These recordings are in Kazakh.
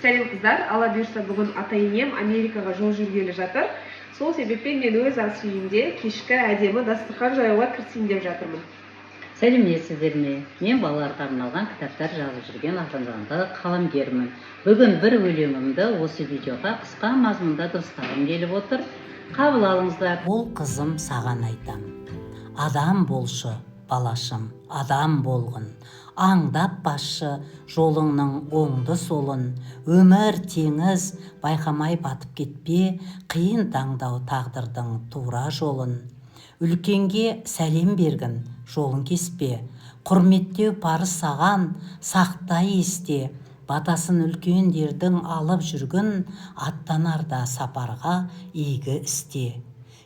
Сәлем қыздар, ала бұйырса бүгін ата-енем Америкаға жол жүргелі жатыр. Сол себеппен мен өз ас үйімде кешкі әдемі дастархан жаюға кірісейін деп жатырмын. Сәлеметсіздер ме? Мен балаларға арналған кітаптар жазып жүрген атанданды қаламгермін. Бүгін бір өлеңімді осы видеоға қысқа мазмұнда дыбыстағым келіп отыр. Қабыл алыңыздар. Ол қызым саған айтам. Адам болшы, балашым, адам болғын. Аңдап басшы жолыңның оңды солын. Өмір теңіз, байқамай батып кетпе, қиын таңдау тағдырдың тура жолын. Үлкенге сәлем бергін, жолын кеспе. Құрметтеу парыз саған, сақтай есте. Батасын үлкендердің алып жүргін, аттанарда сапарға игі істе.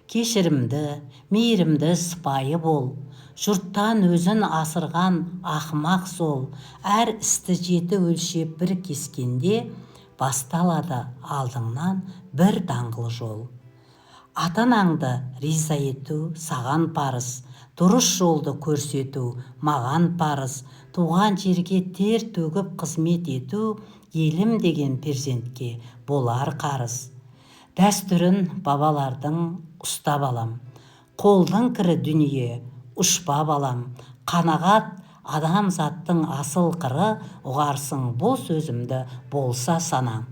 Кешірімді, мейірімді сыпайы бол. Жұрттан өзін асырған ақымақ сол. Әр істі жеті өлшеп бір кескенде, басталады алдыңнан бір даңғыл жол. Ата-анаңды риза ету саған парыз, дұрыс жолды көрсету маған парыз. Туған жерге тер төгіп қызмет ету, елім деген перзентке болар қарыз. Дәстүрін бабалардың ұстап алам, қолдың кірі дүние ұшпап алам. Қанағат адамзаттың асыл қыры, ұғарсың бұл сөзімді болса санаң.